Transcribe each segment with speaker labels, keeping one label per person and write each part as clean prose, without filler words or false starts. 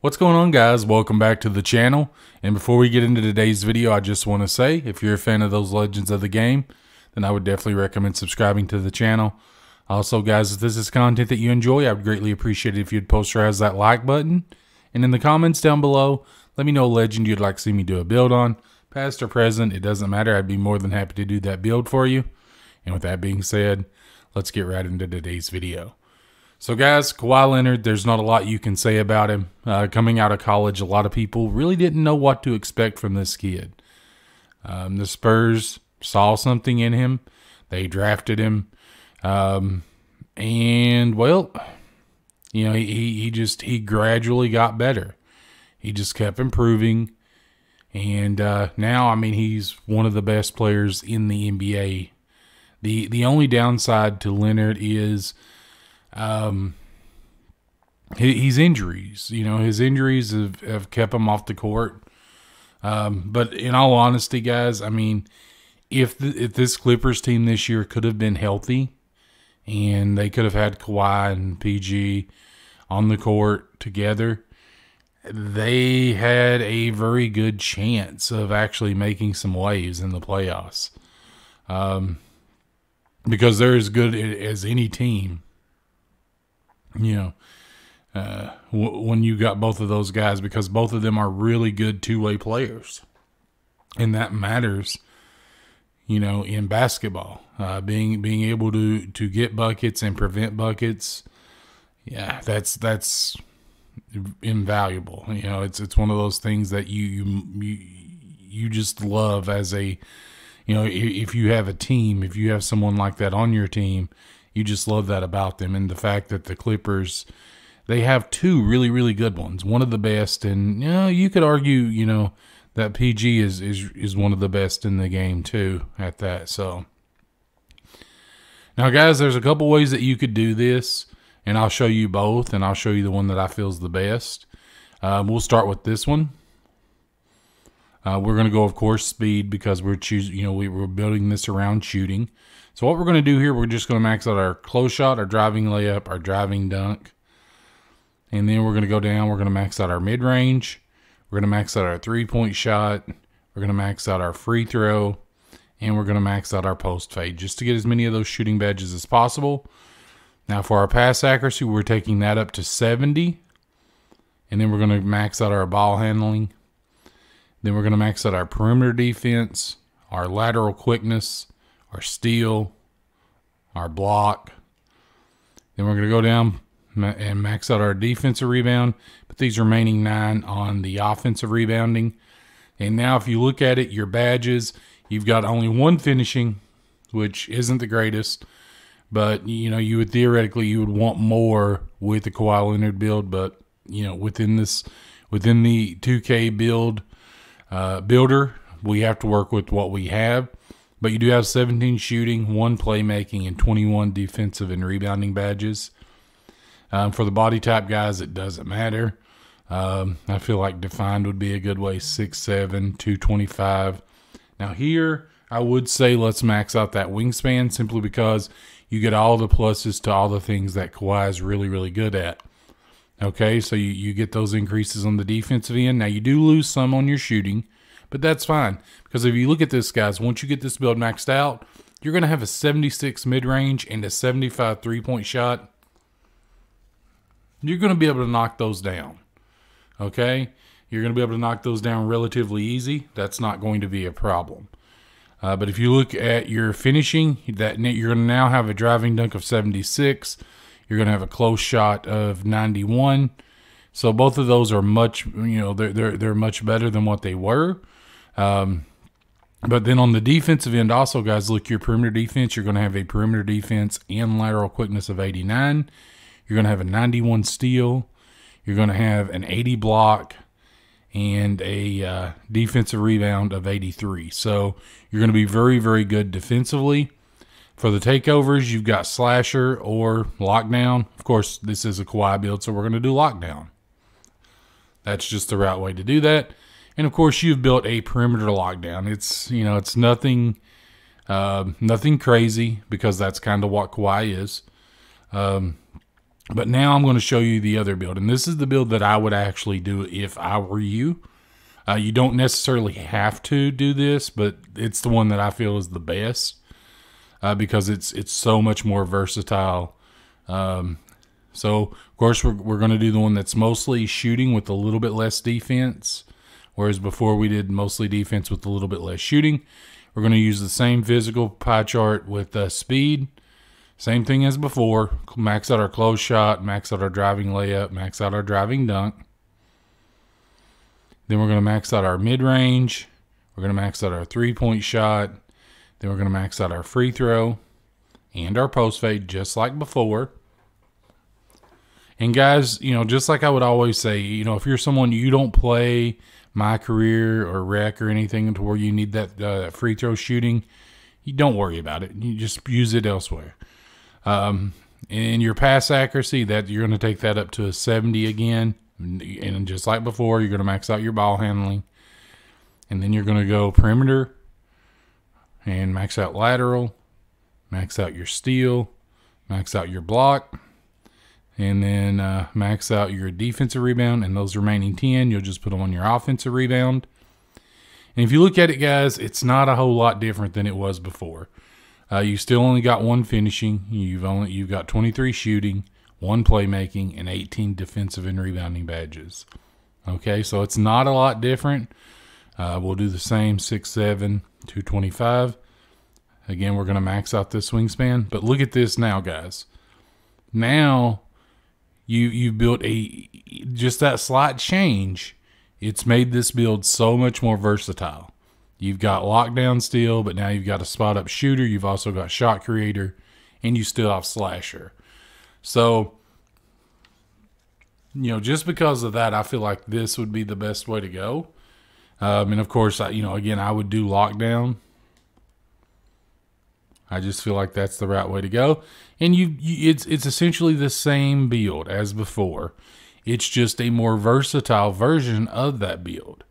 Speaker 1: What's going on, guys? Welcome back to the channel. And before we get into today's video, I just want to say, if you're a fan of those legends of the game, then I would definitely recommend subscribing to the channel. Also, guys, if this is content that you enjoy, I would greatly appreciate it if you'd posterize that like button. And in the comments down below, let me know a legend you'd like to see me do a build on. Past or present, it doesn't matter. I'd be more than happy to do that build for you. And with that being said, let's get right into today's video. So guys, Kawhi Leonard, there's not a lot you can say about him. Coming out of college, a lot of people really didn't know what to expect from this kid. The Spurs saw something in him. They drafted him. And, well, you know, he gradually got better. He just kept improving. And now, I mean, he's one of the best players in the NBA. The only downside to Leonard is his injuries. You know, his injuries have kept him off the court. But in all honesty, guys, I mean, if this Clippers team this year could have been healthy and they could have had Kawhi and PG on the court together, they had a very good chance of actually making some waves in the playoffs. Because they're as good as any team. You know, when you got both of those guys, because both of them are really good two-way players, and that matters, you know, in basketball. Being able to get buckets and prevent buckets, yeah, that's invaluable. You know, it's one of those things that you just love as a, you know, if you have a team, if you have someone like that on your team, you just love that about them. And the fact that the Clippers, they have two really, really good ones. One of the best. And, you know, you could argue, you know, that PG is one of the best in the game too at that. So now, guys, there's a couple ways that you could do this. And I'll show you both. And I'll show you the one that I feel is the best. We'll start with this one. We're going to go, of course, speed, because we're choosing, you know, we're building this around shooting. So what we're going to do here, we're just going to max out our close shot, our driving layup, our driving dunk. And then we're going to go down. We're going to max out our mid-range. We're going to max out our three-point shot. We're going to max out our free throw. And we're going to max out our post fade, just to get as many of those shooting badges as possible. Now for our pass accuracy, we're taking that up to 70. And then we're going to max out our ball handling. Then we're going to max out our perimeter defense, our lateral quickness, our steal, our block. Then we're going to go down and max out our defensive rebound, put these remaining 9 on the offensive rebounding. And now if you look at it, your badges, you've got only one finishing, which isn't the greatest, but you know, you would want more with the Kawhi Leonard build. But you know, within the 2K builder, we have to work with what we have. But you do have 17 shooting, 1 playmaking, and 21 defensive and rebounding badges. For the body type, guys, it doesn't matter. I feel like defined would be a good way, 6'7", 225. Now here, I would say let's max out that wingspan, simply because you get all the pluses to all the things that Kawhi is really, really good at. Okay, so you get those increases on the defensive end. Now you do lose some on your shooting, but that's fine, because if you look at this, guys, once you get this build maxed out, you're going to have a 76 mid-range and a 75 three-point shot. You're going to be able to knock those down, okay? You're going to be able to knock those down relatively easy. That's not going to be a problem. But if you look at your finishing, you're going to now have a driving dunk of 76. You're going to have a close shot of 91. So both of those are much, you know, they're much better than what they were. But then on the defensive end also, guys, look, your perimeter defense, you're going to have a perimeter defense and lateral quickness of 89. You're going to have a 91 steal. You're going to have an 80 block and a defensive rebound of 83. So you're going to be very, very good defensively. For the takeovers, you've got slasher or lockdown. Of course, this is a Kawhi build, so we're going to do lockdown. That's just the right way to do that. And of course, you've built a perimeter lockdown. It's, you know, it's nothing crazy, because that's kind of what Kawhi is. But now I'm going to show you the other build. And this is the build that I would actually do if I were you. You don't necessarily have to do this, but it's the one that I feel is the best because it's so much more versatile. So, of course, we're going to do the one that's mostly shooting with a little bit less defense, whereas before we did mostly defense with a little bit less shooting. We're going to use the same physical pie chart with speed. Same thing as before. Max out our close shot, max out our driving layup, max out our driving dunk. Then we're going to max out our mid-range. We're going to max out our three-point shot. Then we're going to max out our free throw and our post fade just like before. And guys, you know, just like I would always say, you know, if you're someone you don't play My Career or Rec or anything to where you need that free throw shooting, you don't worry about it. You just use it elsewhere. And your pass accuracy, that you're going to take that up to a 70 again. And just like before, you're going to max out your ball handling. And then you're going to go perimeter and max out lateral, max out your steal, max out your block, and then max out your defensive rebound. And those remaining 10, you'll just put them on your offensive rebound. And if you look at it, guys, it's not a whole lot different than it was before. You still only got 1 finishing. You've got 23 shooting, 1 playmaking, and 18 defensive and rebounding badges. Okay, so it's not a lot different. We'll do the same 6'7", 225. Again, we're going to max out this wingspan. But look at this now, guys. Now you've built just that slight change. It's made this build so much more versatile. You've got lockdown still, but now you've got a spot-up shooter. You've also got shot creator, and you still have slasher. So, you know, just because of that, I feel like this would be the best way to go. And, of course, again, I would do lockdown. I just feel like that's the right way to go. And it's essentially the same build as before. It's just a more versatile version of that build.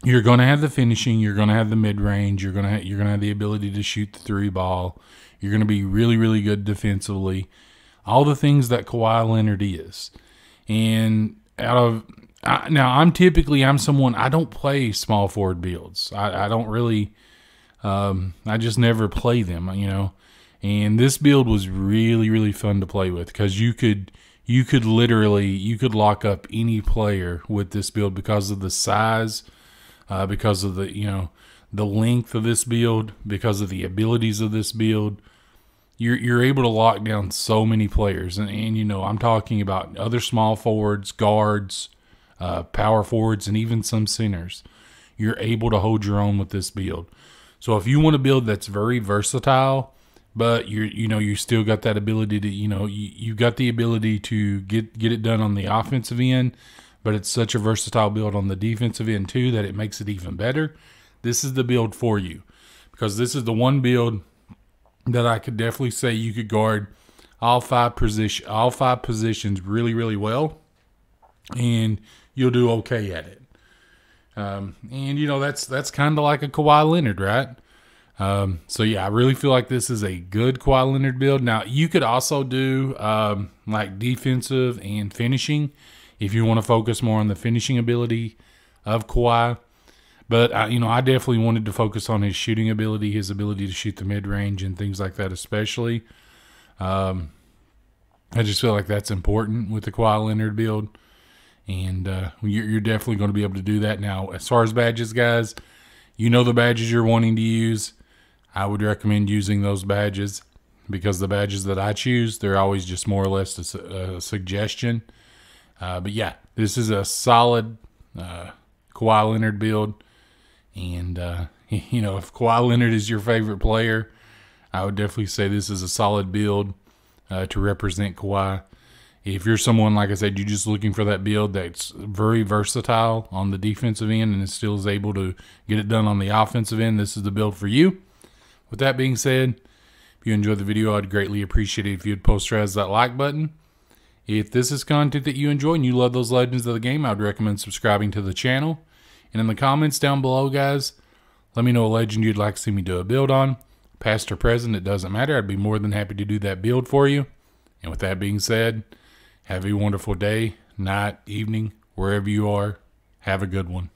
Speaker 1: You're going to have the finishing. You're going to have the mid-range. You're going to have the ability to shoot the 3 ball. You're going to be really, really good defensively. All the things that Kawhi Leonard is. And I'm someone, I don't play small forward builds. I don't really, I just never play them, you know. And this build was really, really fun to play with because you could lock up any player with this build because of the size, because of the length of this build, because of the abilities of this build. You're able to lock down so many players, and I'm talking about other small forwards, guards, power forwards, and even some centers. You're able to hold your own with this build. So if you want a build that's very versatile, but you still got that ability to you got the ability to get it done on the offensive end, but it's such a versatile build on the defensive end too that it makes it even better. This is the build for you because this is the one build that I could definitely say you could guard all five positions really, really well, and you'll do okay at it. That's kind of like a Kawhi Leonard, right? So yeah, I really feel like this is a good Kawhi Leonard build. Now you could also do like defensive and finishing if you want to focus more on the finishing ability of Kawhi. But I definitely wanted to focus on his shooting ability, his ability to shoot the mid-range and things like that especially. I just feel like that's important with the Kawhi Leonard build. And you're definitely going to be able to do that. Now, as far as badges, guys, the badges you're wanting to use. I would recommend using those badges because the badges that I choose, they're always just more or less a suggestion. But yeah, this is a solid Kawhi Leonard build. And, if Kawhi Leonard is your favorite player, I would definitely say this is a solid build to represent Kawhi. If you're someone, like I said, you're just looking for that build that's very versatile on the defensive end and still is able to get it done on the offensive end, this is the build for you. With that being said, if you enjoyed the video, I'd greatly appreciate it if you'd posterize that like button. If this is content that you enjoy and you love those legends of the game, I would recommend subscribing to the channel. And in the comments down below, guys, let me know a legend you'd like to see me do a build on. Past or present, it doesn't matter. I'd be more than happy to do that build for you. And with that being said, have a wonderful day, night, evening, wherever you are. Have a good one.